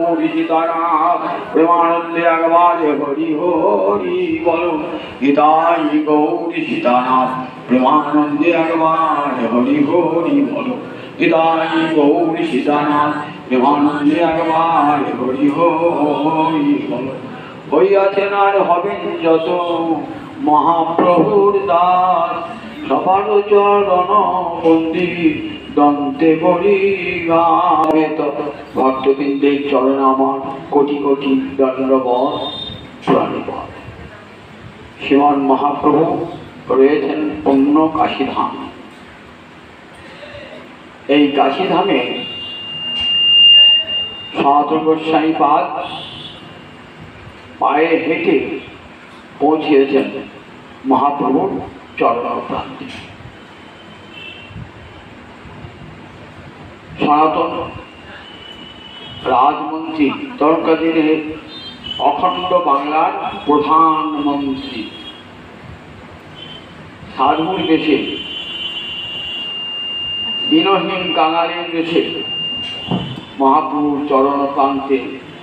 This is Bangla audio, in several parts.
গৌরী সীতানাথ প্রেমানন্দে একবার হরি হরি বলো। গীতাই গৌরী সীতানাথ প্রেমানন্দে একবার হরি হরি বলো। গীতাই গৌরী সীতানাথ প্রেমানন্দে একবার হরি হরি বলো। হইয়াছেন আর হবেন যত মহাপ্রভুর দাস, সবার চরণ বন্দি দন্তে করি গায়ে। ভক্তবৃন্দের চরণ আমার কোটি কোটি দণ্ডবত প্রণিপাত। শ্রীমান মহাপ্রভু রয়েছেন পূর্ণ কাশীধাম। এই কাশীধামে সনাতন গোস্বামী পাদ পায়ে হেঁটে পৌঁছিয়েছেন মহাপ্রভুর চরণ প্রান্তে। সনাতন রাজমন্ত্রী তর্কাদিনে অখণ্ড বাংলার প্রধানমন্ত্রী সাধুর বেশে, বিনহীন কাঙালের বেশে মহাপ্রভুর চরণ প্রান্তে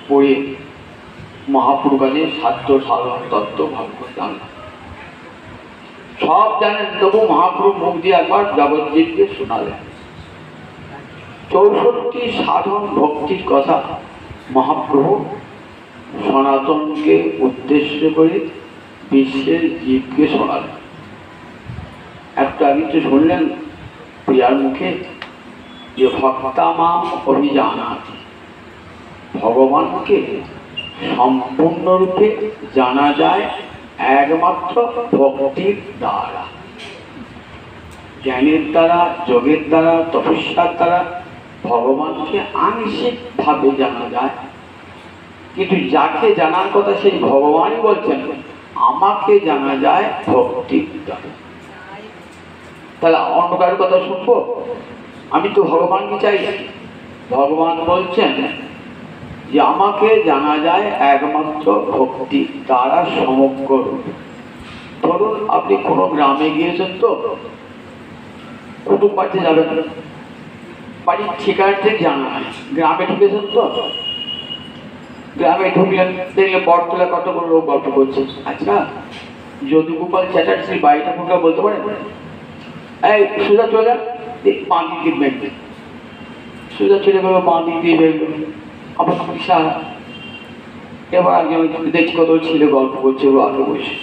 পড়ে মহাপ্রভু কাছে সাধ্য সাধন তত্ত্ব ভাগ্য জান সব জানেন, তবু মহাপ্রভু মুখ দিয়ে একবার জগৎজীবকে শোনালেন। 64 সাধন ভক্তির কথা মহাপ্রভু সনাতনকে উদ্দেশ্য করে বিশ্বের জীবকে শোনালেন। একটা আগে তো শুনলেন প্রিয়ার মুখে যে ভক্তামাম অভিজানাতি, ভগবানকে সম্পূর্ণরূপে জানা যায় একমাত্র ভক্তির দ্বারা। জ্ঞানের দ্বারা, যোগের দ্বারা, তপস্যার দ্বারা ভগবানকে আংশিকভাবে জানা যায়, কিন্তু যাকে জানার কথা সেই ভগবানই বলছেন আমাকে জানা যায় ভক্তির দ্বারা। তাহলে অন্য কারোর কথা শুনবো? আমি তো ভগবানকে চাই। ভগবান বলছেন যে আমাকে জানা যায় একমাত্র ভক্তি দ্বারা সমগ্র। ধরুন আপনি কোনো গ্রামে গিয়েছেন, তো কুটুম বাড়িতে যাবেন, বাড়ির ঠিকানা ঠিক জানা নাই, গ্রামে ঢুকেছেন, তো গ্রামে ঢুকলেন, দেখলে বটতলা কতগুলো লোক গল্প করছে। আচ্ছা, যদুগোপাল চ্যাটার্জির বাড়িটা কোনটা বলতে পারেন? এই সোজা চলে বাঁ দিক দিয়ে বেরবে, সোজা চলে গেলো বাঁ দিক দিয়ে বেরলো, আবার বিশাল। এবার আগে দেখছি কত ছেলে গল্প করছে, ও আগে বসে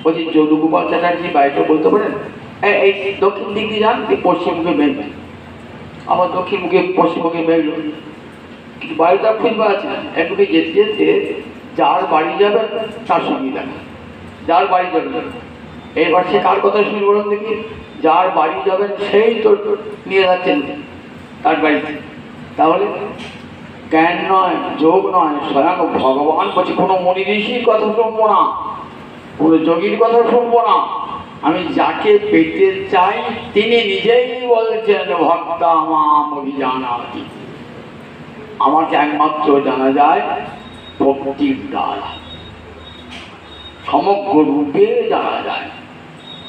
বলছি যদুগোপাল চ্যাটার্জি বাড়িটা বলতে পারেন? এই দক্ষিণ দিক দিয়ে যান, পশ্চিম মুখে বেরবেন। আবার দক্ষিণ মুখে পশ্চিম মুখে বেরলো, কিন্তু বাড়িটা খুঁজবা আছে না। একটুকে যেতে যেতে যার বাড়ি যাবেন তার সঙ্গে দেখা, যার বাড়ি যাবেন। এবার সে কার কথা শুনে বলুন দেখি? যার বাড়ি যাবেন সেই তো নিয়ে যাচ্ছেন তার বাড়িতে। তাহলে জ্ঞান নয়, যোগ নয়, স্বয়ং ভগবান বলছে কোনো মুনি ঋষির কথা শুনবো না, কোনো যোগীর কথা শুনবো না, আমি যাকে পেতে চাই তিনি নিজেই বলছেন ভক্তামাম অভিজানাতি, আমাকে একমাত্র জানা যায় ভক্তির দ্বারা, সমগ্র রূপে জানা যায়।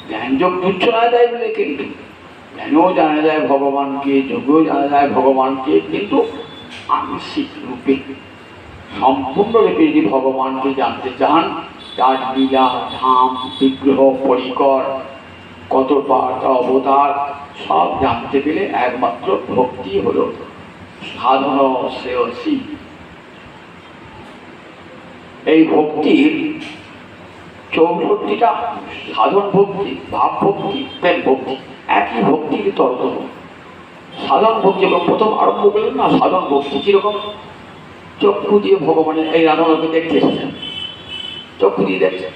জ্ঞান যোগ তুচ্ছ না যায় বলে, কিন্তু জ্ঞানও জানা যায় ভগবানকে, যোগেও জানা যায় ভগবানকে, কিন্তু আংশিক রূপে। সম্পূর্ণরূপে যদি ভগবানকে জানতে চান, তার লীলা, ধাম, বিগ্রহ, পরিকর, কত বার্তা, অবতার সব জানতে গেলে একমাত্র ভক্তি হল সাধন শ্রেয়সী। এই ভক্তির 64টা সাধন ভক্তি, ভাব ভক্তি, প্রেম ভক্তি, একই ভক্তির তর্ক। সাধন ভক্তি যখন প্রথম আরম্ভ করলেন না, সাধন ভক্তি কিরকম? চক্ষু দিয়ে ভগবানের এই রাধাকে দেখতে এসেছেন, চক্ষু দিয়ে দেখছেন,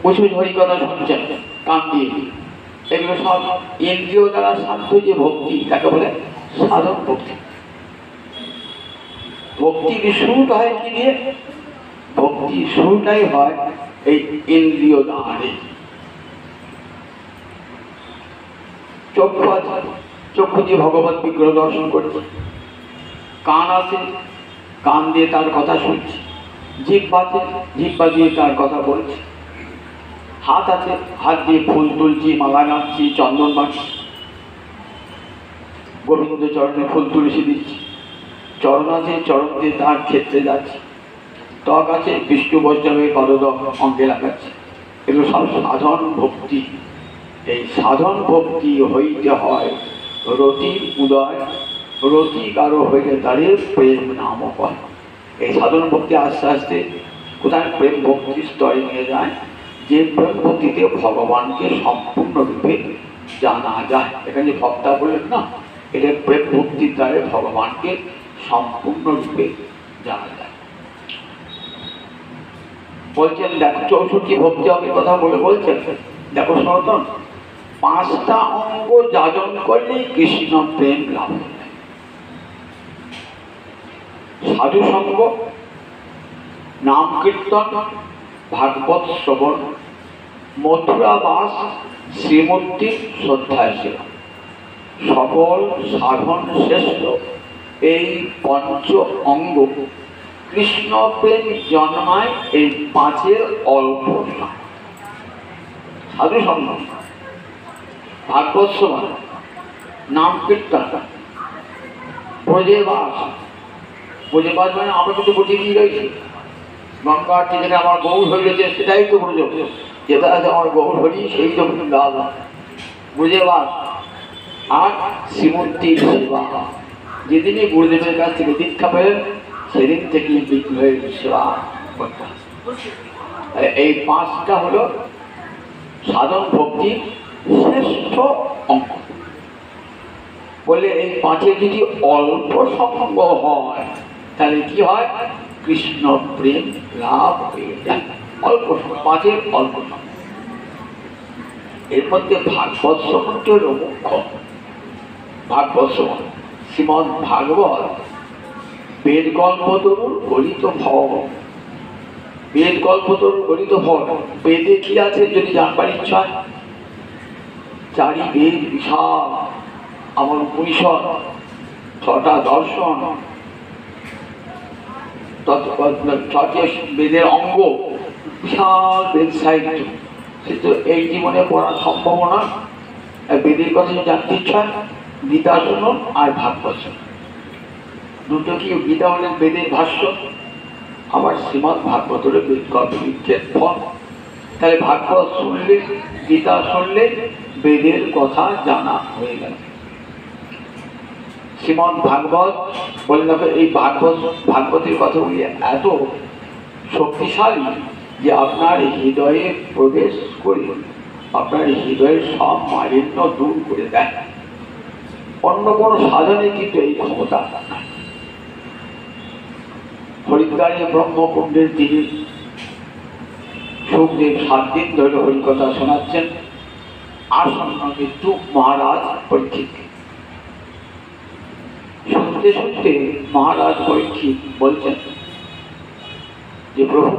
বসে হরি কথা শুনছেন কান দিয়ে, এগুলো সব ইন্দ্রিয় দ্বারা সাধ্য যে ভক্তি তাকে বলে সাধন ভক্তি। ভক্তির শুরুটা হয় কি দিয়ে? ভক্তি শুরুটাই হয় এই ইন্দ্রিয় দ্বারে। চক্ষু আছে, চক্ষু দিয়ে ভগবত বিগ্রহ দর্শন করছে, কান আছে, কান দিয়ে তার কথা শুনছে, জিহ্বা আছে, জিহ্বা দিয়ে তার কথা বলছে, হাত আছে, হাত দিয়ে ফুল তুলছি, মালা গাঁথছি, চন্দন বাঁধছি, গোবিন্দ চরণে ফুল তুলসী দিচ্ছি, চরণ আছে, চরণ দিয়ে তার ক্ষেত্রে যাচ্ছে, ত্বক আছে, বিষ্ণু বৈষ্ণবের পদদক অঙ্গে লাগাচ্ছে। এগুলো সব সাধন ভক্তি। এই সাধন ভক্তি হইতে হয় রতি উদয়, রতি কারো হইলে তাদের প্রেম নামক হয়। এই সাধন ভক্তি আস্তে আস্তে কোথায় প্রেম ভক্তির স্তরে নিয়ে যায়, যে প্রেম ভক্তিতে ভগবানকে সম্পূর্ণরূপে জানা যায়। এখানে যে ভক্তা বললেন না, এটা প্রেম ভক্তির দ্বারে ভগবানকে সম্পূর্ণরূপে জানা যায়। বলছেন দেখো 64 ভক্তি অঙ্গের কথা বলে বলছেন, দেখো সনাতন, 5টা অঙ্গ যাজন করলেই কৃষ্ণ প্রেম লাভ হয়। সাধু সঙ্গ, নাম কীর্তন, ভাগবত শ্রবণ, মথুরা বাস, শ্রীমূর্তি শ্রদ্ধায় সেবা, সকল সাধন শ্রেষ্ঠ এই পঞ্চ অঙ্গ কৃষ্ণ প্রেম জন্মায় এই 5-এর অল্প। সাধু সঙ্গ, ভাগবত শ্রবণ, নাম কীর্তন, ব্রজে বাস। ব্রজে বাস মানে আমরা কিন্তু বুঝিয়ে দিয়ে রয়েছি, গঙ্গা যেখানে আমার গৌর হয়ে গেছে সেটাই তো ব্রজ, যেটা আছে আমার গৌর হরি সেই তো লাভ। ব্রজে বাস আর শ্রীমূর্তির সেবা। যেদিনই গুরুদেবের কাছ থেকে দীক্ষা পেলেন সেদিন থেকে বিগ্রহের সেবা করতে। এই 5টা হলো সাধন ভক্তির শ্রেষ্ঠ অঙ্গ। বলে এই 5-এর যদি অল্প সঙ্গ হয় তাহলে কি হয়, কৃষ্ণ প্রেম লাভ হয়ে যায়। অল্প 5-এর অল্প সঙ্গ। এর মধ্যে ভাগবত শ্রবণটি হল মুখ্য। ভাগবত শ্রবণ, শ্রীমদ ভাগবত বেদ কল্পতরুর গলিত ফল। বেদ কল্পতরুর গলিত ফল। বেদে কি আছে যদি জানবার ইচ্ছা, 4ই বেদ বিশাল, আমার উপনিষদ, 6টা দর্শন, 6টি বেদের অঙ্গ, বিশাল বেদ সাহিত্য। কিন্তু এই জীবনে পড়া সম্ভব না। বেদের কথা জানতে ইচ্ছা, গীতা শুনুন আর ভাগবত শুনুন। দুটো কি, গীতা হলেন বেদের ভাষ্য, আবার শ্রীমদ ভাগবত হলে বেদ কল্পবৃক্ষের ফল। তাহলে ভাগবত শুনলে, গীতা শুনলে বেদের কথা জানা হয়ে গেল। শ্রীমদ ভাগবত বললেন, এই ভাগবতের কথাগুলি এত শক্তিশালী যে আপনার হৃদয়ে প্রবেশ করে আপনার হৃদয়ের সব মালিন্য দূর করে দেয়। অন্য কোনো সাধনে কিন্তু এই ক্ষমতা নাই। হরিদ্বারে ব্রহ্মকুণ্ডের তিনি সুখদেব 7 দিন ধরে হরিকথা শোনাচ্ছেন আসন্ন মৃত্যু মহারাজ পরীক্ষিতকে। শুনতে শুনতে মহারাজ পরীক্ষিত বলছেন যে প্রভু,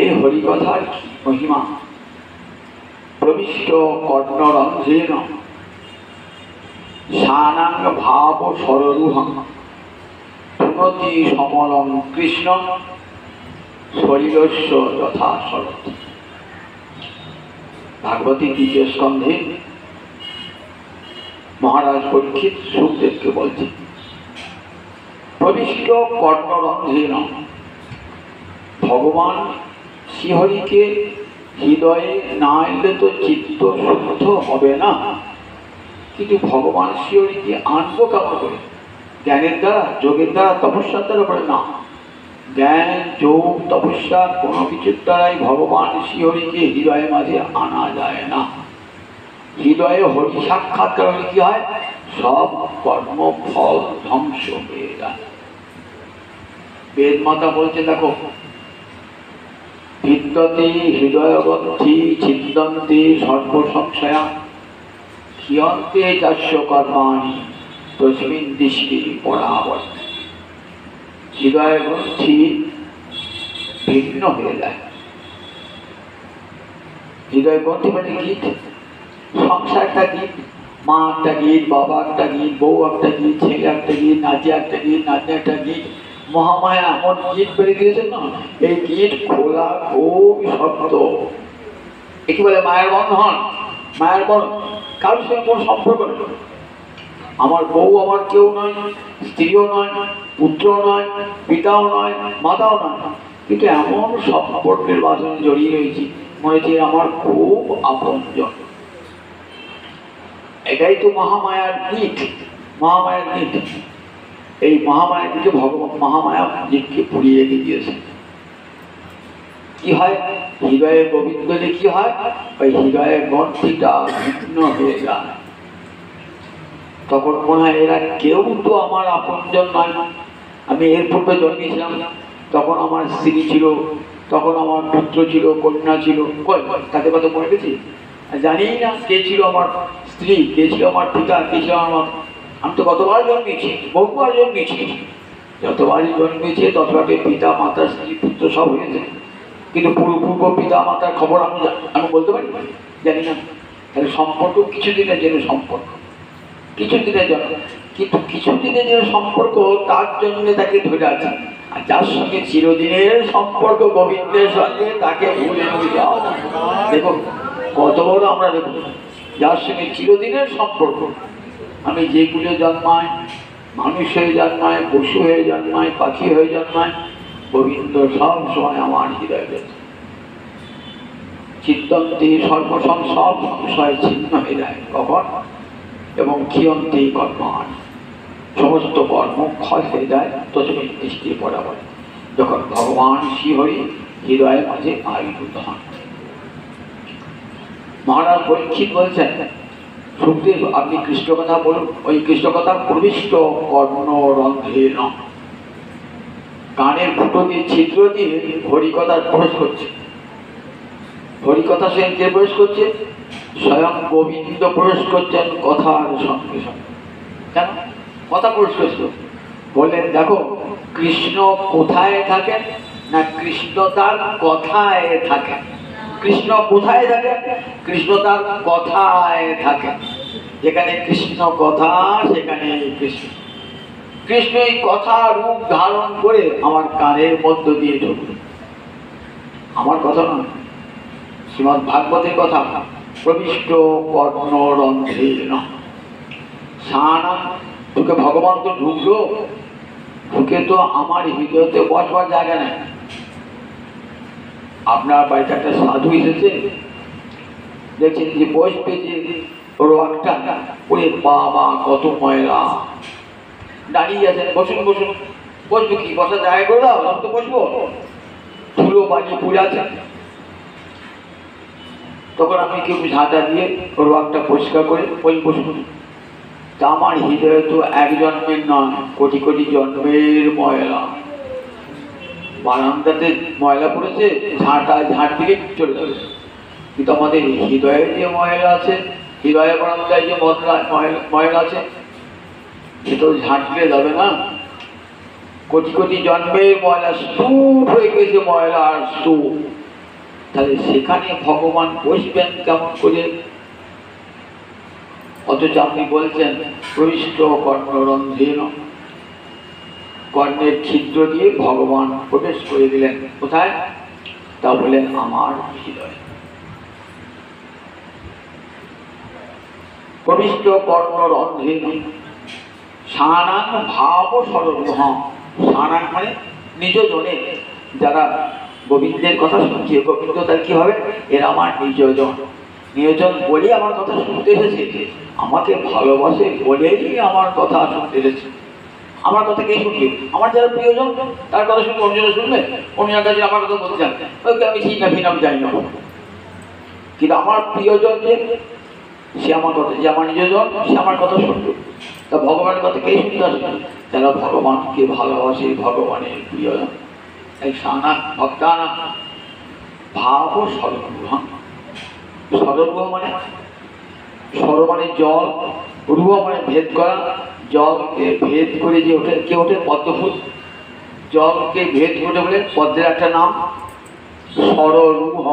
এই হরিকথার কি মহিমা! প্রবিষ্ট কর্ণরন্ধ্রেণ সানাঙ্গ ভাব সররুহং পুনতি সমলং কৃষ্ণ শরীরস্য যথা শরৎ। ভাগবতী 2য় স্কন্ধে মহারাজ পরীক্ষিত সুখদেবকে বলছেন, প্রবিষ্ট কর্ণরন্ধ্রেণ, ভগবান শ্রীহরিকে হৃদয়ে না এলে তো চিত্ত শুদ্ধ হবে না। কিন্তু ভগবান শ্রীহরিকে আনবো কেমন করে? জ্ঞানের দ্বারা, যোগের দ্বারা, তপস্যার দ্বারা বলে না। জ্ঞান, যোগ, তপস্যা কোনো কিছুর দ্বারাই ভগবান শ্রীহরিকে হৃদয়ের মাঝে আনা যায় না। হৃদয়ে হরি সাক্ষাৎকার হলে কি হয়? সব কর্মফল ধ্বংস হয়ে যায়। বেদ মাতা বলছে, দেখো, বিদ্যতে হৃদয়বদ্ধি ছিন্দন্তে সর্বসংশয়া হিয়ন্তে চাস্য কর্মাণি তস্মিন দৃষ্টি পরাবর্ত। হৃদয় গ্রন্থি ভিন্ন হয়ে যায়। হৃদয় গ্রন্থি মানে গীত, সংসার একটা গীত, মা একটা গীত, বাবা একটা গীত, বউ একটা গীত, ছেলে একটা গীত, নাচে একটা গীত, নাচে একটা গীত। মহামায়া এমন গীত বেড়ে দিয়েছে না, এই গীত খোলা খুব শব্দ। একে বলে মায়ের বন্ধন। মায়ের বন্ধন কারোর সঙ্গে কোনো সম্পর্ক নেই। আমার বউ আমার কেউ নয়, স্ত্রীও নয়, পুত্রও নয়, পিতাও নয়, মাতাও নয়, কিন্তু এমন সম্পর্কের বাঁধনে জড়িয়ে রয়েছি, মনে হচ্ছে আমার খুব আপনজন। এটাই তো মহামায়ার নিট, মহামায়ার নিট। এই মহামায়াকে ভগবান মহামায়া জীবকে পুড়িয়ে রেখে দিয়েছে। কি হয় হৃদয়ে গোবিন্দলে, কি হয় ওই হৃদয়ের গ্রন্থিটা ভিন্ন হয়ে যায়। তখন মনে হয় এরা কেউ তো আমার আপনজন নয়। আমি এর পূর্বে জন্মেছিলাম, তখন আমার স্ত্রী ছিল, তখন আমার পুত্র ছিল, কন্যা ছিল, তাদের কথা মনে গেছি? জানি না কে ছিল আমার স্ত্রী, কে ছিল আমার পিতা, কে ছিল আমার মা। আমি তো কতবার জন্মেছি, বহুবার জন্মেছি। যতবারই জন্মেছে ততবারে পিতা মাতা স্ত্রী পুত্র সব হয়েছে, কিন্তু পূর্ব পিতা মাতার খবর আমি বলতে পারি, জানি না। তাহলে সম্পর্ক কিছুদিনের জন্য, সম্পর্ক কিছুদিনের জন্য, কিন্তু কিছুদিনের জন্য সম্পর্ক, তার জন্য তাকে ধরে আছে। আর যার সঙ্গে চিরদিনের সম্পর্ক গোবিন্দের সঙ্গে, তাকে ভুলে যাও। দেখুন কত বড় আমরা, দেখুন যার সঙ্গে চিরদিনের সম্পর্ক। আমি যে কুলে জন্মায়, মানুষ হয়ে জন্মায়, পশু হয়ে জন্মায়, পাখি হয়ে জন্মায়, গোবিন্দ সব সময় আমার হৃদয়ে রয়েছে। চিন্তন্তি সর্বসং, সব সংশয় ছিন্ন হয়ে যায় কখন, এবং ক্ষিয়ন্তি কর্মাণ, সমস্ত কর্ম ক্ষয় হয়ে যায় তস্মিন দৃষ্টি বরাবর, যখন ভগবান শ্রীহরি হৃদয়ের মাঝে আবির্ভূত হন। মহারাজ পরীক্ষিত বলছেন, সুখদেব আপনি কৃষ্ণ কথা বলুন। ওই কৃষ্ণ কথা প্রবিষ্ট কর্ণরন্ধ্রে, কানের ফুটো দিয়ে ছিদ্র দিয়ে হরিকথার প্রবেশ করছে। হরিকথা স্বয়ং কে প্রবেশ করছে? স্বয়ং গোবিন্দ প্রবেশ করছেন কথার সঙ্গে সঙ্গে। কেন কথা প্রবেশ করছে? বললেন দেখো, কৃষ্ণ কোথায় থাকেন না, কৃষ্ণ তার কথায় থাকেন। কৃষ্ণ কোথায় থাকে? কৃষ্ণ তার কথায় থাকে। যেখানে কৃষ্ণ কথা, সেখানে কৃষ্ণ। কৃষ্ণ এই কথা রূপ ধারণ করে আমার কানের মধ্য দিয়ে ঢুকল। আমার কথা নয়, শ্রীমদ্ ভাগবতের কথা। প্রবিষ্ট কর্ণরন্ধ্রে সানা, তোকে ভগবান তো ঢুকলো, ঢুকে তো আমার হৃদয়তে বসবার জায়গা নেই। আপনার বাড়িতে একটা সাধু এসেছে, দেখছেন যে বসবে যে রোগটা, ওরে বাবা কত ময়লা, দাঁড়িয়ে আছেন, বসুন বসুন। বসবো কি, বসার জায়গা করে দাও, আমি তো বসবো। ধুলো বাড়ি পুড়ে আছে। তখন আমি কেউ ঝাঁটা দিয়ে রোগটা পরিষ্কার করে ওই বসুন। তা আমার হৃদয়ে তো এক জন্মের নয়, কোটি কোটি জন্মের ময়লা। বারান্দাতে ময়লা পড়েছে, ঝাঁট দিলে চলে যাবে, কিন্তু আমাদের হৃদয়ে যে ময়লা আছে, হৃদয়ে বারান্দায় যে ময়লা আছে, সে তো ঝাঁট দিলে যাবে না। কোটি কোটি জন্মের ময়লা স্তূপ হয়ে গেছে, ময়লা আর স্তূপ। তাহলে সেখানে ভগবান বসবেন কেমন করে? অথচ আপনি বলছেন প্রবিষ্ট কর্ণরন্ধ্রে, কর্ণের ছিদ্র দিয়ে ভগবান প্রবেশ করে দিলেন। কোথায়? তা বলেন আমার হৃদয়। প্রবিষ্ট কর্ণরন্ধ্রে সানান ভাব সরগ্রহ। সানান মানে নিজ জনে, যারা গোবিন্দের কথা শুনছে, গোবিন্দ তার কি হবে? এরা আমার নিজজন। নিজজন বলেই আমার কথা শুনতে এসেছে, আমাকে ভালোবাসে বলেই আমার কথা শুনতে এসেছে। আমার কথা কে শুনবে? আমার যারা প্রিয়জন, তার কথা শুনবে, অন্যজন শুনবে। অন্যের কাছে আমার কথা বলতে চান, ওকে আমি ঠিক না ভিনাম জানি না, কিন্তু আমার প্রিয়জন যে, সে আমার কথা, যে আমার নিজজন, সে আমার কথা শুনবে। তা ভগবানের কথা কে শুনতে আসবে? যারা ভগবানকে ভালোবাসে, ভগবানের প্রিয়জন। এই সানা ভক্তানা ভাব সরগ্রহ। সরগ্রহ মানে, সর মানে জল, রুহ মানে ভেদ করা। জলকে ভেদ করে যে ওঠে, কে ওঠে? পদ্মফুল। জলকে ভেদ করে বলে পদ্মের একটা নাম সররুহ,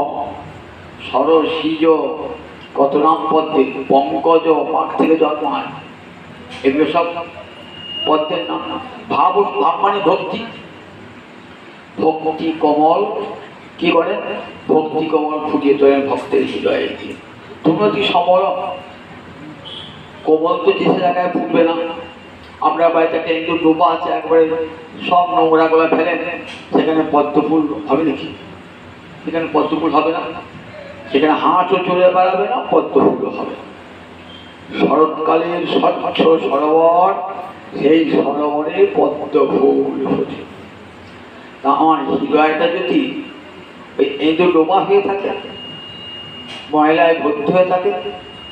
সরসিজ, কত নাম পদ্মের। পঙ্কজ, পাক থেকে জন্ম হয়, এগুলো সব পদ্মের নাম। ভাব, ভাব মানে ভক্তি। ভক্তি কমল কি করেন? ভক্তি কমল ফুটিয়ে তোলেন ভক্তের হৃদয়ে দিয়ে। তুমি কি সমর, কোমল তো যে জায়গায় ফুটবে না। আপনার বাড়িতে একটা একটু ডোবা আছে, একবারে সব নোংরা গুলা ফেলেন, সেখানে পদ্ম ফুল হবে নাকি? সেখানে পদ্ম ফুল হবে না, সেখানে হাঁসও চলে বেড়াবে না, পদ্ম ফুলও হবে না। শরৎকালের স্বচ্ছ সরোবর, সেই সরোবরে পদ্ম ফুল ফোটে। তা আমার হৃদয়টা যদি ওই এঁদো ডোবা হয়ে থাকে, ময়লায় ভর্তি হয়ে থাকে,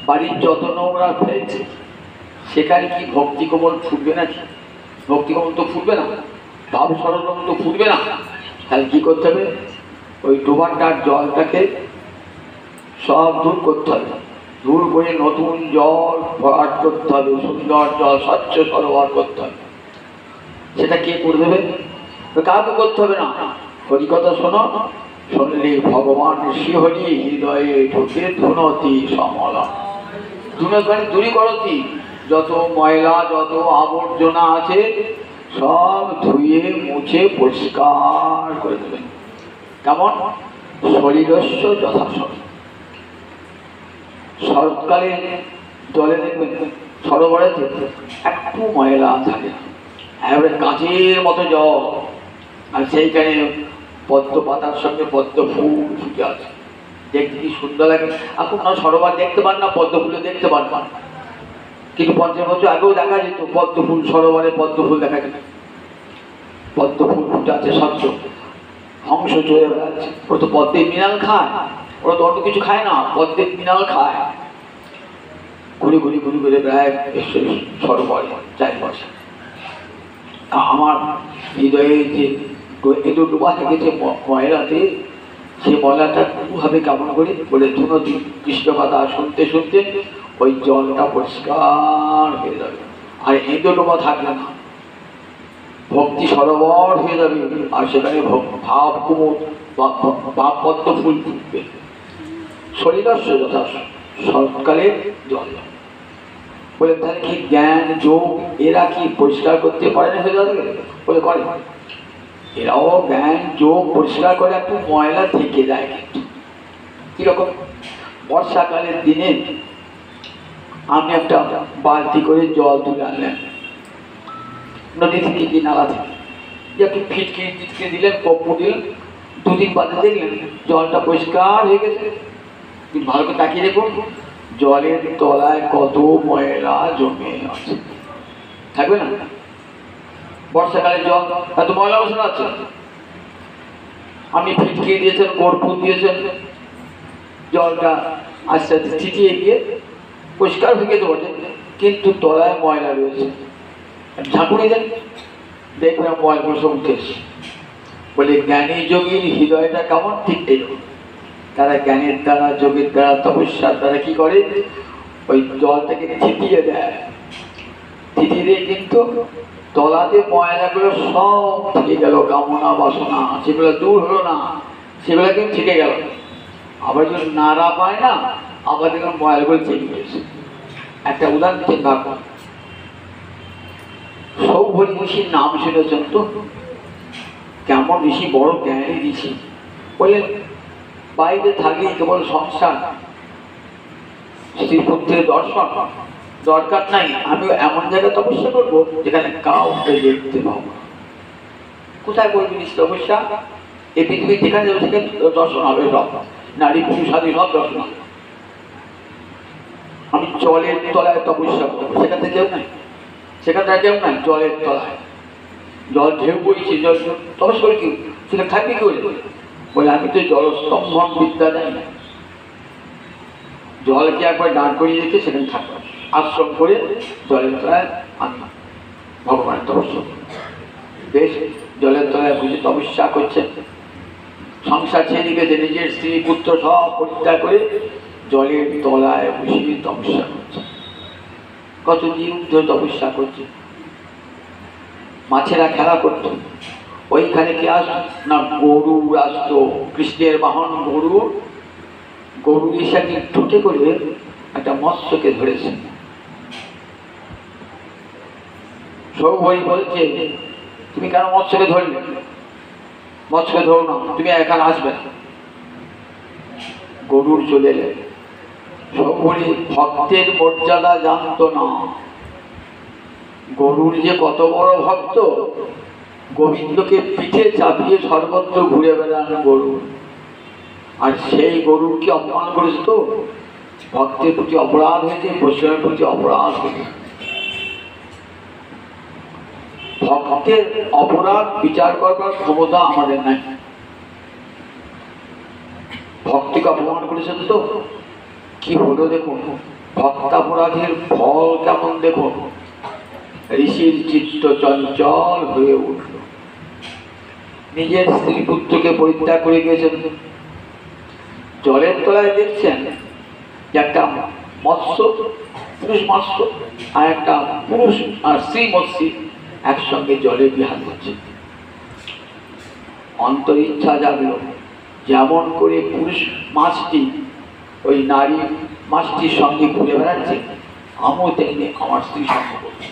বাড়ির যত নোংরা ফেলেছে, সেখানে কি ভক্তি কমল ফুটবে নাকি? ভক্তি কমল তো ফুটবে না, ভাব সরলম তো ফুটবে না। তাহলে কি করতে হবে? ওই ডোবাটার জলটাকে সব দূর করতে হবে, দূর করে নতুন জল ভরাট করতে হবে, সুন্দর জল স্বচ্ছ সরোবর করতে হবে। সেটা কে করে দেবে? কাউকে করতে হবে না। হরিকথা শোনো, শুনলে ভগবান শিহরি হৃদয়ে ঢুকে ধুনতি সমলা। ধুনতি দূরী করতি, যত ময়লা যত আবর্জনা আছে সব ধুয়ে মুছে পরিষ্কার করে দেবেন। কেমন? শরীরস্য যথাসর। শরৎকালে জলে দেখবেন সরোবরেতে একটু ময়লা থাকে না, একেবারে কাঁচের মতো জল, আর সেইখানে পদ্ম পাতার সঙ্গে পদ্ম ফুল ফুটে আছে, দেখতে কি সুন্দর লাগে। এখন না সরোবর দেখতে পান না, পদ্ম ফুলে দেখতে পান না, কিন্তু 50 বছর আগেও দেখা যেত পদ্ম ফুল, সরোবরে পদ্ম ফুল দেখা যেত, পদ্ম ফুল ফুটে আছে স্বচ্ছ। হংস চলে বেড়াচ্ছে, ওরা তো পদ্মের মিনাল খায়, ওরা তো অন্য কিছু খায় না, পদ্মের মিনাল খায়। ঘুরে ঘুরে ঘুরে ঘুরে বেড়ায় সরোবরে চারপাশে। আমার হৃদয়ে যে একটু ডোবা থেকেছে ময়লাতে, সে ময়লাটা ভাবে কেমন করে বলে ধুনতি কৃষ্ণ কথা শুনতে শুনতে ওই জলটা পরিষ্কার হয়ে যাবে, আর এঁদো ডোবা থাকবে না, ভক্তি সরোবর হয়ে যাবে, আর সেখানে ভাব কুমুদ ভাব পদ্ম ফুল ফুটবে। শরীরস্য যথা শরৎকালে জল বলে, তাহলে কি জ্ঞান যোগ এরা কি পরিষ্কার করতে পারে না? হয়ে যাবে বলে করে, এরাও জ্ঞান যোগ পরিষ্কার করে, একটু ময়লা থেকে যায়। কিন্তু কিরকম? বর্ষাকালের দিনে আপনি একটা বালতি করে জল তুলে আনলেন নদী থেকে কি নালা থেকে, একটু ফিটকিরি দিলেন, কপ্পু দিলেন, 2 দিন বাদে দেখলেন জলটা পরিষ্কার হয়ে গেছে। ভালো করে তাকিয়ে দেখুন জলের তলায় কত ময়লা জমে আছে, থাকবে না? বর্ষাকালে জল এত ময়লা বসে আছে, আপনি ফিটকিরি দিয়েছেন, কর্পূর দিয়েছেন, জলটা আস্তে আস্তে ছিটিয়ে গিয়ে পরিষ্কার হয়ে গেছে বটে, কিন্তু তলায় ময়লা রয়েছে। ঝাঁকুনি দেন, দেখবেন ময়লাগুলো সব উঠে এসছে। বলে জ্ঞানী যোগীর হৃদয়টা কেমন? ঠিক এরকম। তারা জ্ঞানের দ্বারা, যোগের দ্বারা, তপস্যার দ্বারা কি করে? ওই জলটাকে ছিটিয়ে দেয়, ছিটিয়ে দিয়ে কিন্তু তলাতে ময়লাগুলো সব থেকে গেল, কামনা বাসনা সেগুলো দূর হলো না, সেগুলো কিন্তু থেকে গেল। আবার যখন নাড়া পায় না, আবার দেখলাম ময়লাগুলো চেঞ্জ হয়েছে। একটা উদাহরণ দিচ্ছেন, ভাবুন সৌভরি ঋষির নাম শুনেছেন তো? কেমন ঋষি, বড় জ্ঞানী ঋষি। বললেন বাইরে থাকলে কেবল সংসার, স্ত্রী পুত্রের দর্শন দরকার নাই, আমি এমন জায়গায় তপস্যা করবো যেখানে কাউকে দেখতে পাবো না। কোথায় করবি তপস্যা? এই পৃথিবী যেখানে যাবে সেখানে দর্শন হবে, সব নারী পুরুষ আদি সব দর্শন হবে। আমি জলের তলায় তপস্যা করবো, সেখানে কেউ নাই, সেখানে কেউ নাই, জলের তলায় জল ঢেউ বইছে, জল তপস্যা করে কি সেখানে থাকবে কি? বলে আমি তো জলস্তম্ভন বিদ্যা জানি না, জলকে একবার দাঁড় করিয়ে রেখে সেখানে থাকবো, আশ্রম করে জলের তলায় আমি ভগবানের তপস্যা। বেশ, জলের তলায় বুঝে তপস্যা করছে, সংসার ছেড়ে গেছে, নিজের স্ত্রী পুত্র সব পরিত্যাগ করে জলের তলায় বসে তপস্যা করছে। কতদিন ধরে তপস্যা করছে। মাছেরা খেলা করতো, ওইখানে কে আসতো না? গরু আসতো, কৃষ্ণের বাহন গরু। গরু এসে ঠুটে করে একটা মৎস্যকে ধরেছে। সৌভরি বলছে, তুমি কেন মৎস্যকে ধরলে? মৎস্যকে ধরো না, তুমি এখানে আসবে না। গরুর চলে এলেন। সৌভরি ভক্তের মর্যাদা জানতো না, গরুর যে কত বড় ভক্ত, গোবিন্দকে পিঠে চাপিয়ে সর্বত্র ঘুরে বেড়ান গরু, আর সেই গরুকে অপমান করেছে তো। ভক্তের প্রতি অপরাধ হয়েছে, বৈষ্ণবের প্রতি অপরাধ হয়েছে। ভক্তের অপরাধ বিচার করবার ক্ষমতা আমাদের নাই। ভক্তিকে অপমান করেছেন তো কি হলো দেখুন, ভক্তাপরাধের ফল কেমন দেখুন। ঋষির চিত্ত চঞ্চল হয়ে উঠল, নিজের স্ত্রী পুত্রকে পরিত্যাগ করে গিয়েছেন। জলের তলায় দেখছেন যে একটা মৎস্য, পুরুষ মৎস্য আর একটা পুরুষ আর স্ত্রী মৎস্যী একসঙ্গে জলে বিহার করছে। অন্তর ইচ্ছা জাগলো, যেমন করে পুরুষ মাছটি ওই নারী মাছটির সঙ্গে ঘুরে বেড়াচ্ছে, আমিও তেমনি আমার স্ত্রী সঙ্গে করছি।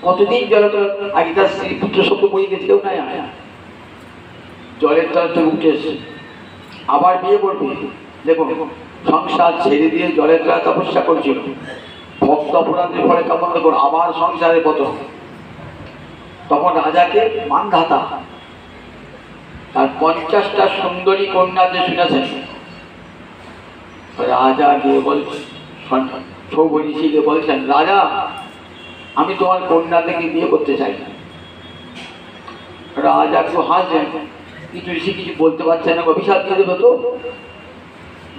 কতদিন জলে তলা, আগে তার স্ত্রী পুত্র শব্দ বই গেছে কেউ নাই, জলের তলা থেকে উঠে এসছে, আবার বিয়ে করবে। দেখুন সংসার ছেড়ে দিয়ে জলের তলায় তপস্যা করছিল, ভক্ত অপরাধের ফলে কেমন দেখুন আবার সংসারে পতন। তখন রাজাকে মানধাতা তার 50টা সুন্দরী কন্যা যে শুনেছেন, রাজা গিয়ে বলছেন, সৌভ ঋষিকে বলছেন, রাজা আমি তোমার কন্যা থেকে বিয়ে করতে চাই। রাজা একটু হাসলেন, কিছু ঋষি কিছু বলতে পারছেন না, অভিশাপ দিয়ে দেবে তো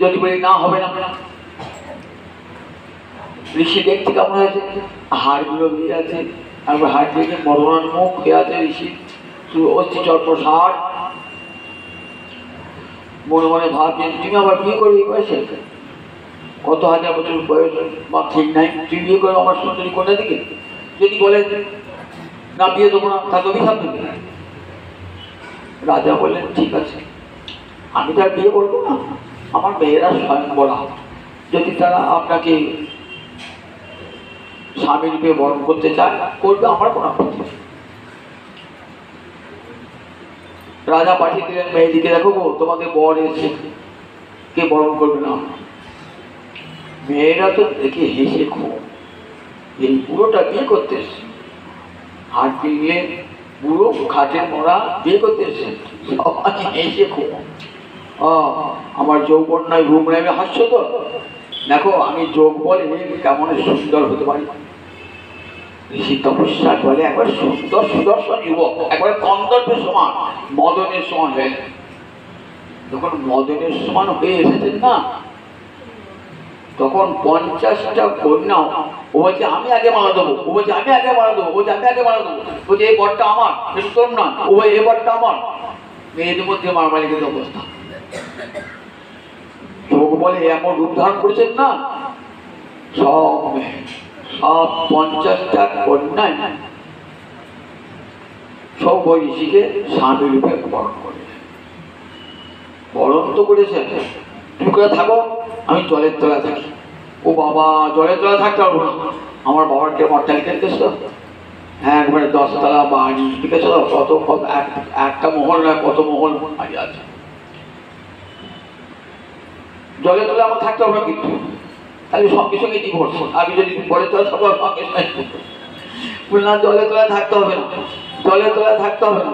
যদি বলি না হবে না। ঋষি দেখতে কেমন হয়েছে, হাড়গুলো বেরিয়ে আছে, একবার হাড় থেকে মরণার মুখ হয়ে আছে ঋষি, অস্থি চর্পসার। মনে মনে ভাবছেন, তুমি আবার বিয়ে করবে এই বয়সে, কত হাজার বছর বয়স বা ঠিক নাই, তুমি বিয়ে করবে আমার সুন্দরী কন্যা দিকে। যদি বলে না বিয়ে দেবো না, তাকে অভিশাপ দেবে। রাজা বললেন ঠিক আছে, আমি তার বিয়ে করবো না, আমার মেয়েরা স্বয়ং বলা, যদি তারা আপনাকে স্বামী রূপে বরণ করতে চায় করবে, আমার কোনো আপত্তি নেই। রাজা পাঠিয়ে দিলেন মেয়েদিকে, দেখো গো তোমাদের বর এসে, কে বরণ করবে না। মেয়েরা তো দেখে হেসে খুব, এই বুড়োটা বিয়ে করতে এসছে, হাট পিলিয়ে বুড়ো খাটে মরা বিয়ে করতে এসছে, সবাই হেসে খুব। আমার যৌবন নয় রূপ নেবে হাস্য তো, দেখো আমি যোগ বলে কেমন সুন্দর হতে পারি। ঋষি তপস্যার বলে একবার সুন্দর সুদর্শন যুবক, একবার কন্দর্পের সমান, মদনের সমান হয়ে, যখন মদনের সমান হয়ে এসেছেন না, তখন 50টা কন্যা, ও বলছে আমি আগে মারা দেবো, ও বলছে আমি আগে মারা দেবো, বলছে আমি আগে মারা দেবো, বলছে এই বরটা আমার, কিন্তু তোর না, ও বলছে এই বরটা আমার। মেয়েদের মধ্যে মারামারি কিন্তু অবস্থা। যোগ বলে এমন রূপ ধারণ করেছেন না, সব 50টা কন্যায় সব ঋষিকে স্বামী রূপে বরণ করে, বরণ তো করেছেন। তুমি করে থাকো, আমি জলের তলায় থাকি। ও বাবা, জলের তলায় থাকতে পারবো না, আমার বাবার কে অট্টালিকা দেখেছ, হ্যাঁ একবারে 10 তলা বাড়ি, ঠিক আছে, কত একটা মহল নয়, কত মহল বাড়ি আছে, জলের তলায় আমার থাকতে হবে না। কিন্তু তাহলে সঙ্গে সঙ্গে ডিভোর্স, আমি যদি জলের তলায় থাকবো সঙ্গে সঙ্গে বললাম জলের তলায় থাকতে হবে না, জলের তলায় থাকতে হবে না।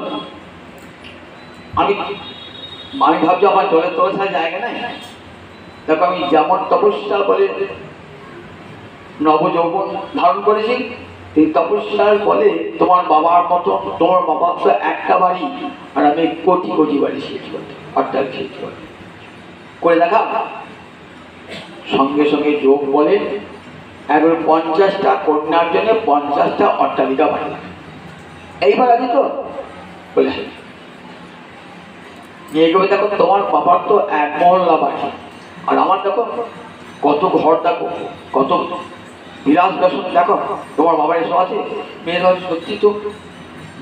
আমি ভাবছি আমার জলের তলায় ছাড়া জায়গা নাই। দেখো আমি যেমন তপস্যা করে নবযৌবন ধারণ করেছি, এই তপস্যার ফলে তোমার বাবার মতো, তোমার বাবার তো একটা বাড়ি, আর আমি কোটি কোটি বাড়ি শেষ করতে, অর্থাৎ শেষ করতে করে দেখা। সঙ্গে সঙ্গে যোগ বলে একবার 50টা কন্যার জন্য 50টা অট্টালিকা বাড়ি, এইবার আছে তো বলে দেখো তোমার বাবার তো 1 মহল্লা বাড়ি, আর আমার দেখো কত ঘর, দেখো কত বিলাস বেসন, দেখো তোমার বাবার এসব আছে। মেয়ের বাড়ি সত্যি তো,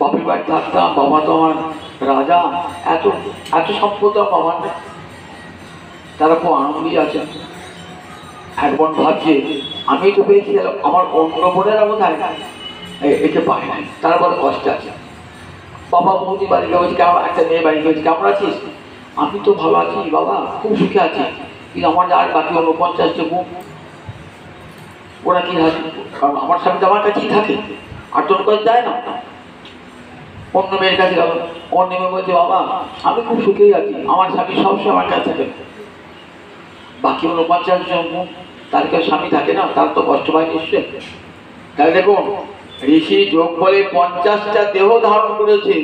বাপের বাড়ি থাকতাম, বাবা তো আমার রাজা, এত এত সম্পদ বাবার না, তারা খুব আনন্দই আছে। একবার ভাবছে আমি তো পেয়েছিলাম, আমার অন্য বোনেরা বোধহয় একে পায় নাই, তারা বড় কষ্ট আছে। বাবা বৌদি বাড়ি গেছে, কেমন একটা মেয়ে বাড়ি গেছে, কেমন আছিস, আমি তো ভালো আছি বাবা, খুব সুখে আছি, কিন্তু আমার আর বাকি 49টা মুখ ওরা কি হাসি, কারণ আমার স্বামী তো আমার কাছেই থাকে, আর তোর কাছে যায় না। অন্য মেয়ের কাছে গেল, অন্য মেয়ে বলছে বাবা আমি খুব সুখেই আছি, আমার স্বামী সবসময় আমার কাছে থাকে। বাকি 49 জন তার কেউ স্বামী থাকে না, তার তো কষ্ট পায় নিশ্চয়। তাহলে দেখুন ঋষি যোগ বলে 50টা দেহ ধারণ করেছে,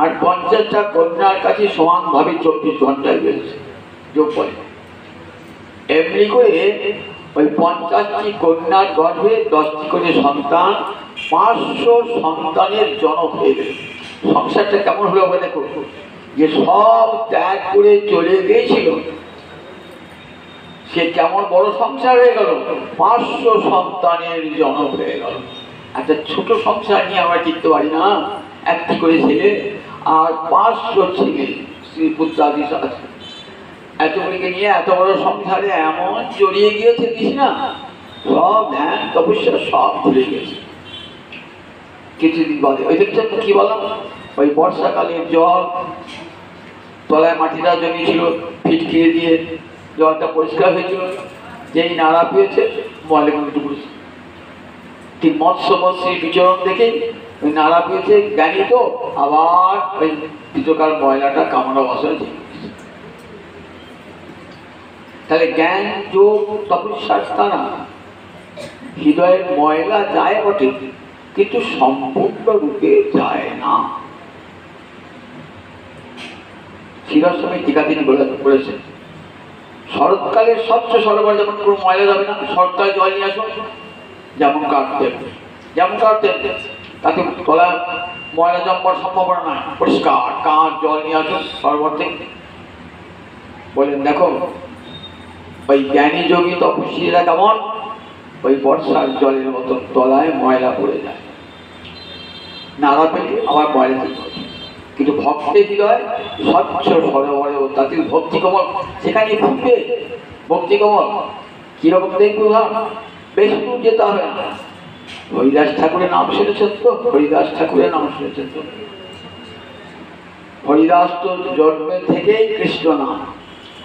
আর 50টা কন্যার কাছে সমানভাবে 24 ঘন্টায় রয়েছে যোগ বলে। এমনি করে ওই 50টি কন্যার গর্ভে 10টি করে সন্তান, 500 সন্তানের জনক হয়ে গেল। সংসারটা কেমন হলো বলে দেখো, যে সব ত্যাগ করে চলে গিয়েছিল সে কেমন বড় সংসার হয়ে গেল, 500 সন্তানের জনক হয়ে গেল। একটা ছোট সংসার নিয়ে আমরা টিকতে পারি না, একটি করে ছেলে আর 500 ছেলে স্ত্রী পুত্রাদি আছে, এতগুলিকে নিয়ে এত বড় সংসারে এমন জড়িয়ে গিয়েছে না, সব ধ্যান তপস্যা সব ভুলে গেছে কিছুদিন বাদে। ওই দেখছেন কি বললাম, ওই বর্ষাকালের জল, তলায় মাটিটা জমিয়েছিল, ফিটকিরে দিয়ে জলটা পরিষ্কার হয়েছিল, যেই নাড়া পেয়েছে ময়লাগুলো ডুবেছে। ঠিক মৎস্যমৎস্যের বিচরণ দেখে ওই নাড়া পেয়েছে, জ্ঞানী তো আবার ওই ভিতরকার ময়লাটা কামড়া বসাচ্ছে। তাহলে জ্ঞান যোগ তপস্যার দ্বারা হৃদয়ের ময়লা যায় বটে, কিন্তু সম্পূর্ণ রূপে যায় না। শিরস্বামী টিকা তিনি বলেছেন, শরৎকালের স্বচ্ছ সরোবর যেমন কোনো ময়লা যাবে না, শরৎকালে জল নিয়ে আসো, যেমন কাটতে তাতে তলা ময়লা জমবার সম্ভাবনা নয়, পরিষ্কার কাঁচ জল নিয়ে আসো সরোবর থেকে। বলেন দেখো ওই জ্ঞানী যোগী তপস্বীরা কেমন, ওই বর্ষার জলের মতো তলায় ময়লা পড়ে যায়, নাড়া পেলে আবার ময়লা ঠিক হয়। কিন্তু ভক্তের হৃদয় স্বচ্ছ সরোবরে তাতে ভক্তি কমল সেখানে ফুটবে। ভক্তি কমল কিরকম দেখবো, বেশি দূর যেতে হবে না। হরিদাস ঠাকুরের নাম শুনেছেন তো, হরিদাস ঠাকুরের নাম শুনেছেন তো। হরিদাস তো জন্মে থেকেই কৃষ্ণ নাম,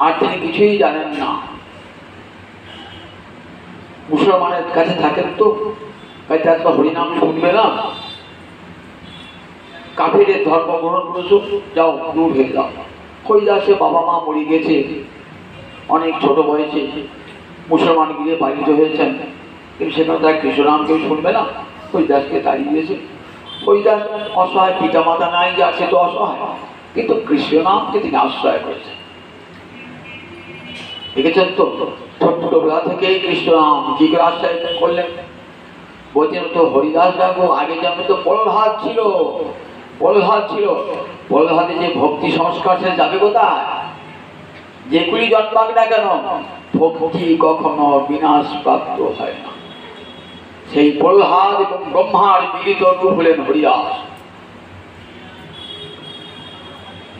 আর তিনি কিছুই জানেন না। মুসলমানের কাছে থাকেন তো, তাই তার তো হরিনাম শুনবে না। কাফিরের ধর্ম গ্রহণ করেছো, যাও দূর হয়ে যাও। হরিদাসে বাবা মা মরে গেছে, অনেক ছোট বয়সে মুসলমান গিয়ে পালিত হয়েছেন, কিন্তু সেখানে তার কৃষ্ণনাম কেউ শুনবে না, হরিদাসকে তাড়িয়ে দিয়েছে। হরিদাস অসহায়, পিতা মাতা নাই, যা সে তো অসহায়, কিন্তু কৃষ্ণনামকে তিনি আশ্রয় করেছেন। দেখেছেন তো, ছোট্টবেলা থেকেই কৃষ্ণনাম কি করে আশ্রয় করলেন। বলছেন তো হরিদাস বাবু আগে যেমন তো প্রহ্লাদ ছিল, প্রহ্লাদে যে ভক্তি সংস্কার সে যাবে কোথায়, যেগুলি জন্মাক না কেন ভক্তি কখনো বিনাশ প্রাপ্ত হয় না। সেই প্রহ্লাদ এবং ব্রহ্মার মিলিত রূপ হলেন হরিদাস।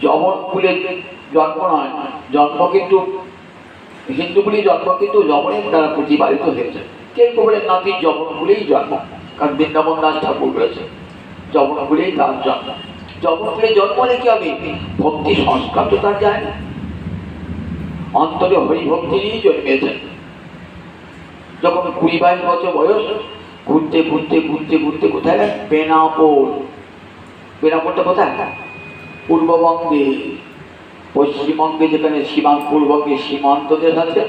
যমন কুলে জন্ম নয়, জন্ম কিন্তু হিন্দুগুলি জন্ম কিন্তু যমনের দ্বারা প্রতিপালিত হয়েছে। কেউ বলেন না তিনি যমন কুলেই জন্ম, কারণ বৃন্দাবন দাস ঠাকুর বলেছে যমন কুলেই তার জন্ম। যমন কুলে জন্ম হলে কি হবে, ভক্তি সংস্কার তো তার যায় না, অন্তরে হরিভক্তি নিয়েই জন্মেছেন। যখন 20-22 বছর বয়স, ঘুরতে ঘুরতে ঘুরতে ঘুরতে কোথায় গেল, বেনাপোল। বেনাপোলটা কোথায়, পূর্ববঙ্গে। পশ্চিমবঙ্গে যেখানে পূর্ববঙ্গে সীমান্ত দেশ আছে,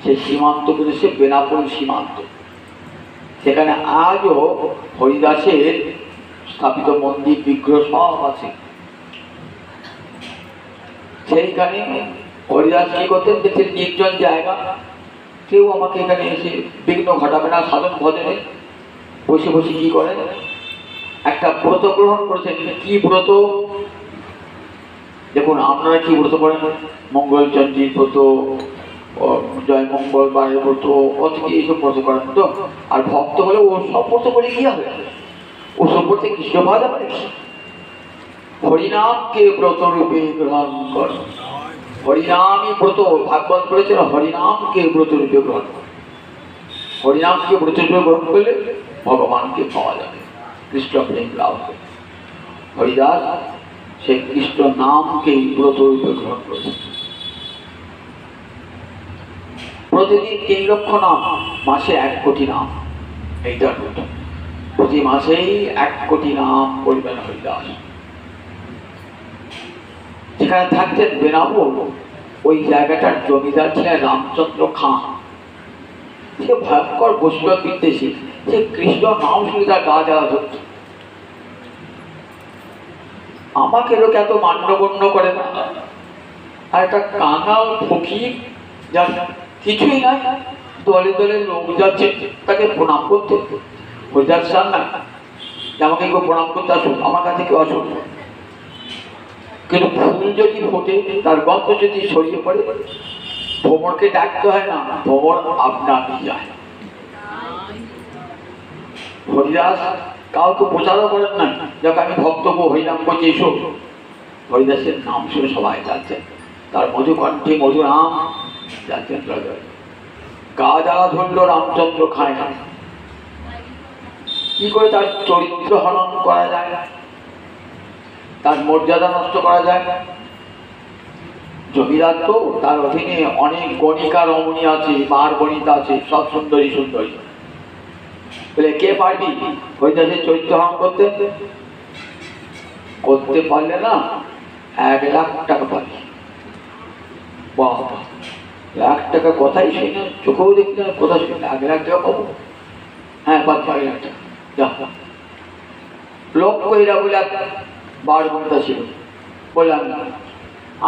সেই সীমান্ত দেশে বেনাপোল সীমান্ত। সেখানে আজও হরিদাসের স্থাপিত মন্দির বিগ্রহ সব আছে। সেইখানে হরিদাস কি করতেন, দেখছেন নির্জন জায়গা, কেউ আমাকে এখানে এসে বিঘ্ন ঘটাবে না সাধন ভজনে। বসে বসে কি করেন, একটা ব্রত গ্রহণ করেছেন। কি ব্রত দেখুন, আপনারা কি ব্রত করেন, মঙ্গলচন্দ্রীর ব্রত, জয় মঙ্গল বারের ব্রত, অত কি এইসব ব্রত করেন তো। আর ভক্ত হলে ও সব ব্রত করে কি হবে, ও সব ব্রতে কৃষ্ণ পাওয়া যাবে। হরিনামকে ব্রত রূপে গ্রহণ কর, হরিনামই ব্রত। ভাগবত বলেছেন হরিনামকে ব্রত রূপে গ্রহণ কর। হরিনামকে ব্রত রূপে গ্রহণ করলে ভগবানকে পাওয়া যাবে, কৃষ্ণ প্রেম লাভ হবে। হরিদাস সেই কৃষ্ণ নামকে ব্রত রূপে গ্রহণ করেছে। ব্রত প্রতিদিন 3 লক্ষ নাম, মাসে 1 কোটি নাম। এইটা প্রতি মাসেই 1 কোটি নাম করবেন হরিদাস। যেখানে থাকতেন বেনাপুর, ওই জায়গাটার জমিদার ছিলেন রামচন্দ্র খাঁ। সে ভয়ঙ্কর বৈষ্ণব বিদ্বেষী, সে কৃষ্ণ নাম শুনে তার গা জ্বালা ধরত। আমাকে লোক এত মান্যগণ্য করে না, আর একটা কাঙাল ফকির যার কিছুই নাই, দলে দলে লোক যাচ্ছে তাকে প্রণাম করতে। হরিদাস চান না যে আমাকে কেউ প্রণাম করতে আসুন, আমার কাছে কেউ আসুন, কিন্তু ফুল যদি ফোটে, তার গন্ধ যদি ছড়িয়ে পড়ে, ভ্রমণকে ডাকতে হয় না, ভ্রমণ আপনাকে যায়। হরিদাস কাউকে প্রচারও করেন না, যখন আমি ভক্ত হরিনাম করছি এসব। হরিদাসের নাম শুনে সবাই যাচ্ছেন, তার মধুকণ্ঠে মধু নাম যাচ্ছেন। গা জ্বালা ধরল রামচন্দ্র খায় না। কি করে তার চরিত্র হরণ করা যায়, তার মর্যাদা নষ্ট করা যায়? জমিদার তো, তার অধীনে অনেক গণিকা রমণী আছে, বার বনিতা আছে, সব সুন্দরী সুন্দরী। বলে কে পারবি হরিদাসের চরিত্র হরণ করতে? করতে পারলে না 1 লাখ টাকা পাবি। বাবা, 1 লাখ টাকা কথাই শুনি না, চোখেও দেখি না, কথা শুনি না, 1 লাখ টাকা পাবো? হ্যাঁ পাবি 1 লাখ টাকা। লোক কইরা বলে বার বনিতা ছিল, বললাম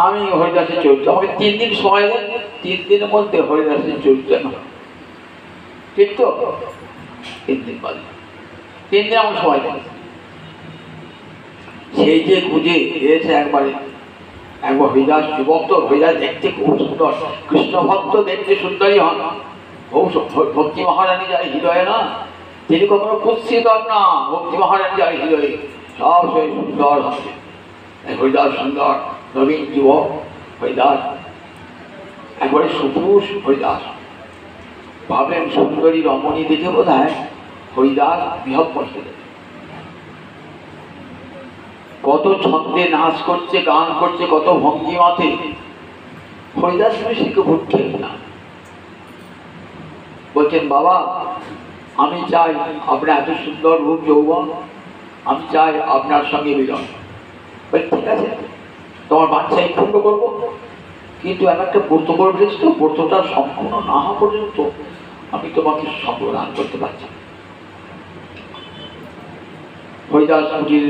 আমি হরিদাসের চরিত্র, আমাকে 3 দিন সময় দেন, 3 দিনের মধ্যে হরিদাসের চরিত্র না। ঠিক তো? 3 দিন বাদে, 3 দিন আমার সময় দেন। সেই যে খুঁজে এসেছে একবার হরিদাস যুবক, তো হরিদাস দেখতে খুব সুন্দর, কৃষ্ণ ভক্ত দেখতে সুন্দরী হন। ভক্তি মহারানী যার হৃদয়ে না, তিনি কখনো কুৎসিত না, ভক্তি মহারানী যার হৃদয়ে সব সেই সুন্দর হবে। হরিদাস সুন্দর, নবীন যুবক হরিদাস, একবারে সুপুরুষ হরিদাস। ভাবলেন সুন্দরী রমণী দেখে বোধ হয় হরিদাস বৃহৎ কষ্ট দেবে। কত ছন্দে নাচ করছে, গান করছে, কত ভঙ্গিমাতে, হরিদাস শিখে ভর্তি না। বলছেন বাবা, আমি চাই আপনার এত সুন্দর রূপ যৌবন, আমি চাই আপনার সঙ্গে মিলন। ঠিক আছে, তোমার বাচ্চাই পূর্ণ করবো, কিন্তু আমি একটা ব্রত করে ফেলেছি, তো ব্রতটা সম্পূর্ণ না হওয়া পর্যন্ত আমি তোমাকে সম্প্রদান করতে পারছি। হরিদাস কুটির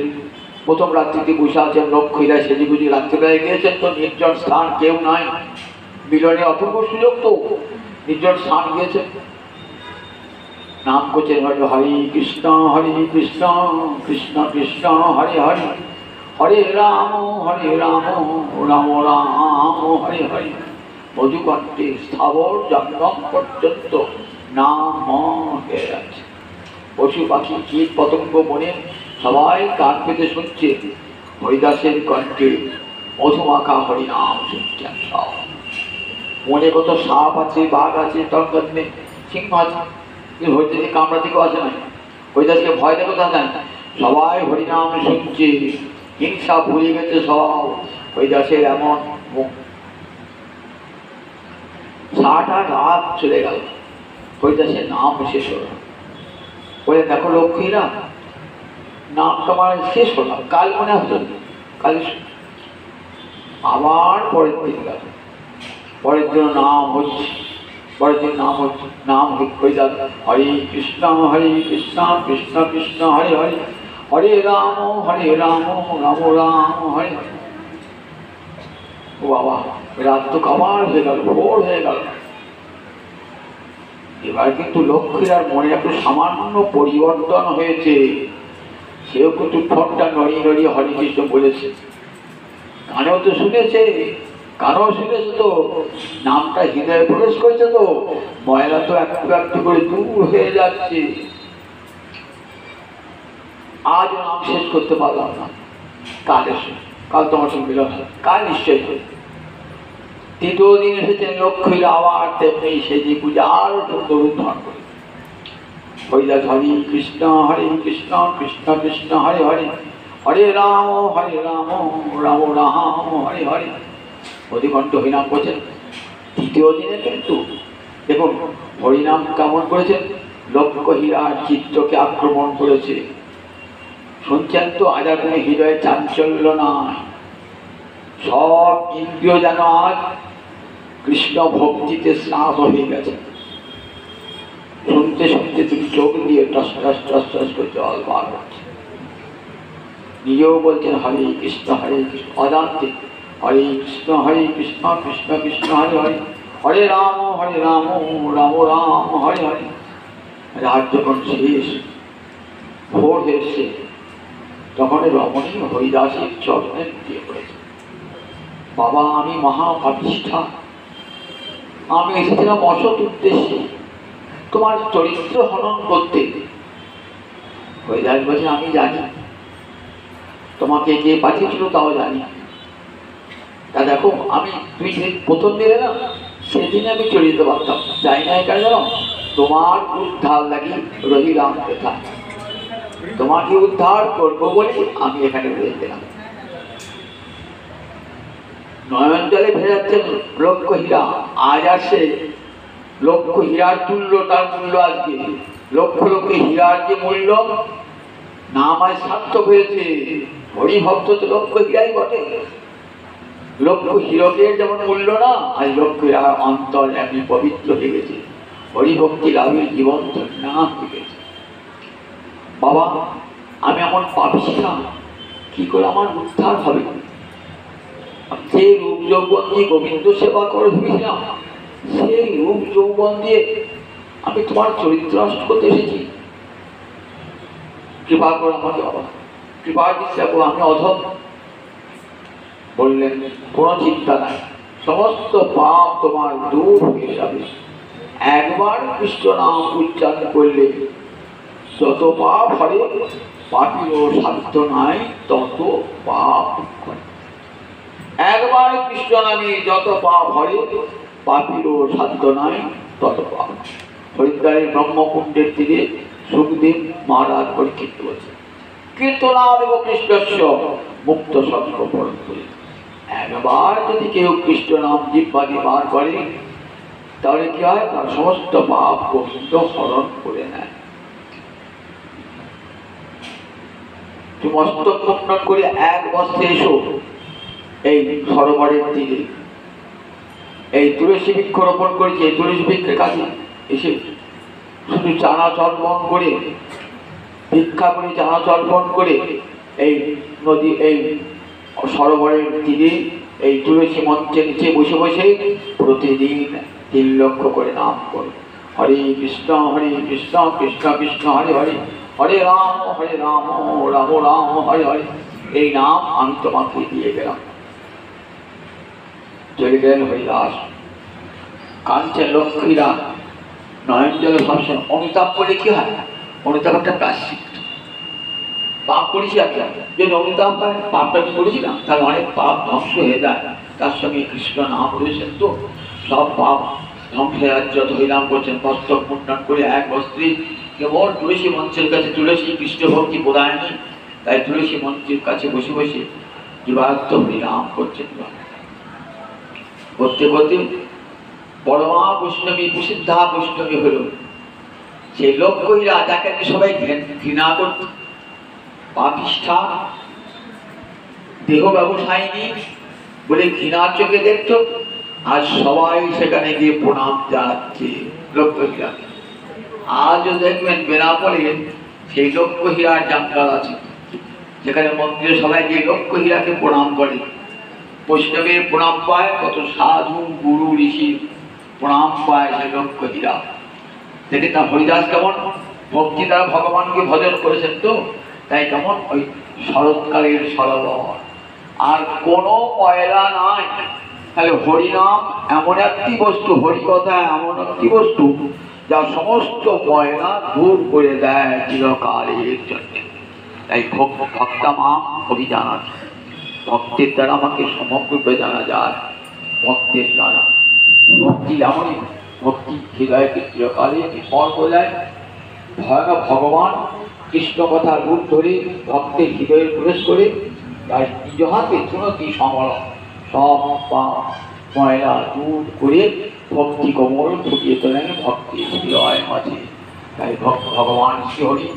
প্রথম রাত্রিতে বসে আছেন, লক্ষ্মীরা সেদিগুজি রাত্রিবেলায় গিয়েছেন, তো নির্জন স্থান, কেউ নাই, মিলনের অপূর্ব সুযোগ, তো নির্জন স্থান গিয়েছেন, নাম করছেন হরে কৃষ্ণ কৃষ্ণ কৃষ্ণ হরে হরে, হরে রাম রাম রাম হরে হরে। মধুকণ্ঠে স্থাবর জঙ্গম পর্যন্ত নাম হয়ে যাচ্ছে। পশু পাখি কীট পতঙ্গ বনে সবাই কান পেতে শুনছে হরিদাসের কণ্ঠে মধুমাখা হরিনাম শুনছেন সব। মনে কত সাপ আছে, বাঘ আছে, তর্কাদিনে সিংহ আছে, কিন্তু হরিদাসকে কামড়া থেকেও আসে নাই, হরিদাসকে ভয় দেখো তা নাই, সবাই হরিনাম শুনছে, হিংসা ভুলে গেছে সব। হরিদাসের এমন মুখ। 7টা রাত চলে গেল, হরিদাসের নাম শেষ হল। বলে দেখো লক্ষ্মীরা, নাম তোমার শেষ হলো, কাল মনে হতো, কাল আবার পরের দিন গেল, পরের দিন নাম হচ্ছে, পরের দিন নাম হচ্ছে, নাম হরিদাস হরে কৃষ্ণ কৃষ্ণ কৃষ্ণ হরে হরে, হরে রাম রাম রাম হরে হরে। ও বাবা, রাত তো কামার হয়ে গেল, ভোর হয়ে গেল। এবার কিন্তু লক্ষ্মীর মনে একটু সামান্য পরিবর্তন হয়েছে, সেও কিন্তু ঠোঁটটা নড়িয়ে নড়িয়ে হরে কৃষ্ণ বলেছে। কানেও তো শুনেছে, তো নামটা হৃদয়ে প্রবেশ করেছে, তো ময়লা তো একটু একটু করে দূর হয়ে যাচ্ছে। আজ নাম শেষ করতে পারলাম না, কাল এসো, কাল তোমার সঙ্গে মিলন হবে, কাল নিশ্চয়ই হবে। 3য় দিন এসেছেন লক্ষ্মীর, আবার তেমনি সেজি পূজা আরো সুন্দর উদ্ধার করে। হরিদাস হরে কৃষ্ণ কৃষ্ণ কৃষ্ণ হরে হরে, হরে রাম রাম রাম হরে হরে। অধিকণ্ঠ হরিনাম করছেন। 3য় দিনে কিন্তু দেখুন হরিনাম কেমন করেছে, লক্ষ হীরার চিত্রকে আক্রমণ করেছে। শুনছেন তো, আজ আর কোনো হৃদয়ে চাঞ্চল্য নাই, সব ইন্দ্রিয় যেন আজ কৃষ্ণ ভক্তিতে স্নাত হয়ে গেছে। শুনতে শুনতে তুমি চোখ দিয়ে টস টস টস টস করে জল বার হচ্ছে। নিজেও বলছেন হরে কৃষ্ণ অজান্তে হরে কৃষ্ণ কৃষ্ণ কৃষ্ণ হরে হরে, হরে রাম রাম রাম হরে হরে। রাত যখন শেষ, ভোর এসছে, তখন রমণী হরিদাসের চরণে দিয়ে পড়েছে, বাবা আমি মহাপাপিষ্ঠা, আমি এসেছিলাম অসৎ উদ্দেশ্যে তোমার চরিত্র হনন করতে। হরিদাস বলছে আমি জানি তোমাকে কে পাঠিয়েছিল, তাও জানি। তা দেখো আমি তুমি যেদিন প্রথম দিলে না, সেদিন আমি চলে যেতে পারতাম, যাই না এখানে জানো, তোমার উদ্ধার লাগি রহিলাম কোথা, তোমাকে উদ্ধার করবো বলে আমি এখানে রয়ে গেলাম। নয়ন জলে ভেজাচ্ছেন লক্ষ হীরা, আজ আর সে লক্ষ হীরার তুল্য তার মূল্য। আজকে লক্ষ লক্ষ হীরার যে মূল্য, নাম আজ সার্থক হয়েছে। হরিভক্ত তো লক্ষ হীরাই বটে। লক্ষ হীরকের যেমন মূল্য না, আজ লক্ষ হীরার অন্তর এমনি পবিত্র হয়ে গেছে, হরিভক্তি লাভের জীবন না হয়ে গেছে। বাবা আমি এমন পাপিষ্ঠা, কি করে আমার উদ্ধার হবে? সেই রূপ যৌবন দিয়ে গোবিন্দ সেবা করে ভেবেছিলাম, সেই রূপ যৌবন দিয়ে আমি তোমার চরিত্র নষ্ট করতে এসেছি। কৃপা করো আমাকে বাবা, কৃপা দিচ্ছে, আমি অধম। বললেন কোনো চিন্তা নাই, সমস্ত পাপ তোমার দূর হয়ে যাবে। একবার কৃষ্ণ নাম উচ্চারণ করলে যত পাপ হরে, পাপীরও সাধ্য নাই তত পাপ করে। একবার কৃষ্ণ নামে যত পাপ হরে, পাপীরও সাধ্য নাই তত পাপ। হরিদ্বারের ব্রহ্মকুণ্ডের তীরে সুখদেব মহারাজ পরীক্ষিত বলছে, কীর্তনাদেব কৃষ্ণস্য মুক্ত সত্য পরম করে। একবার যদি কেউ কৃষ্ণ নাম জিহ্বা দিয়ে বার করে, তাহলে কি হয়, তার সমস্ত পাপ গোবিন্দ হরণ করে নেয়। তুমি মস্তক মুন্ডন করে এক বস্ত্রে এসো এই সরোবরের তীরে, এই তুলসী বৃক্ষ রোপণ করেছে, এই তুলসী বৃক্ষের কাছে এসে শুধু চানা চর্পণ করে, ভিক্ষা করে চানা চর্পণ করে এই নদী, এই সরোবরের তীরে এই তুলসী মঞ্চের নিচে বসে বসে প্রতিদিন 3 লক্ষ করে নাম করো, হরে কৃষ্ণ কৃষ্ণ কৃষ্ণ হরে হরে, হরে রাম রাম রাম হরে হরে। এই নাম আমি তোমাকে দিয়ে গেলাম। চলে গেলেন হরিদাস। কাঞ্চন লক্ষ্মীরা নয়ন জলে ভাবছেন, অনুতাপ করলে কি হয়? অনুতাপ একটা প্রায়শ্চিত্ত। পাপ করেছি একটা, যে অনুতাপ হয়, পাপটা করেছিলাম, তার অনেক পাপ ধ্বংস হয়ে যায়। তার সঙ্গে কৃষ্ণ নাম করেছেন তো সব পাপ ধ্বংস হয়ে যাচ্ছে। যত হরিনাম করছেন, মস্তক মুন্ডন করে এক বস্ত্রে কেবল তুলসী মঞ্চের কাছে, তুলসী কৃষ্ণ ভক্তি বোধায় নেই, তাই তুলসী মঞ্চের কাছে বসে বসে জীবাত্ম হরিনাম করছেন। করতে করতে পরমা বৈষ্ণবী, প্রসিদ্ধা বৈষ্ণবী হল সেই লক্ষ হীরা, যাকে সবাই ঘৃণা করত, পাপিষ্ঠা, দেহ ব্যবসায়িনী বলে ঘৃণার চোখে দেখত। আজ সবাই সেখানে গিয়ে প্রণাম জানাচ্ছে লক্ষ হীরাকে। আজও দেখবেন বেনাপোলে সেই লক্ষ হীরার জাঙ্গাল আছে, যেখানে মন্দিরে সবাই গিয়ে লক্ষ হীরাকে প্রণাম করে। বৈষ্ণবের প্রণাম পায়, কত সাধু গুরু ঋষি প্রণাম পায় সেই লক্ষ হীরা। দেখে তা হরিদাস কেমন ভক্তি দ্বারা ভগবানকে ভজন করেছেন তো, তাই কেমন ওই শরৎকালের সরোবর, আর কোনো ময়লা নাই। তাহলে হরিনাম এমন একটি বস্তু, হরিকথা এমন একটি বস্তু যা সমস্ত ময়লা দূর করে দেয় চিরকালের জন্য। তাই ভক্তামাম অভিযান আছে, ভক্তের দ্বারা আমাকে সমগ্ররূপে জানা যায়। ভক্তের দ্বারা ভক্তি এমনই, ভক্তি হৃদয়কে চিরকালে বিস্মর করে দেয়। ভগবান কৃষ্ণ কথার রূপ ধরে ভক্তের হৃদয়ে প্রবেশ করে, তাই নিজ হাতে চুনতি সমর সব পাপ ময়লা দূর করে ভক্তি কোমল ফুটিয়ে তোলেন ভক্তি হৃদয় মাঝে। তাই ভগবান শ্রীহরি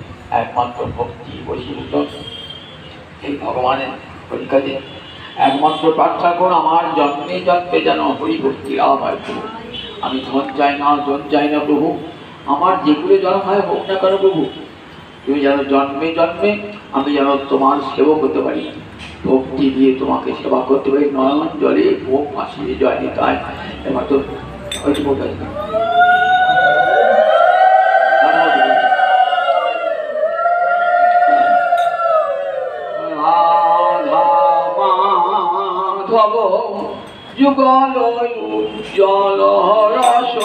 একমাত্র ভক্তি বশীভূত। এই ভগবানের হরিকাজে একমাত্র প্রার্থনা করুন, আমার জন্মে জন্মে যেন হরি ভক্তি লাভ হয় প্রভু। আমি ধন চাই না, জন চাই না প্রভু, আমার যেগুলো জন্ম হয় হোক না কেন প্রভু, তুমি যেন জন্মে জন্মে আমি যেন তোমার সেবক হতে পারি, ভক্তি দিয়ে তোমাকে সেবা করতে পারি। নয়ন জলে ভোগ মাসিয়ে জয় নিতায়। এবার তো হয়তো ভোগ আছে যুগল উজ্জ্বল রস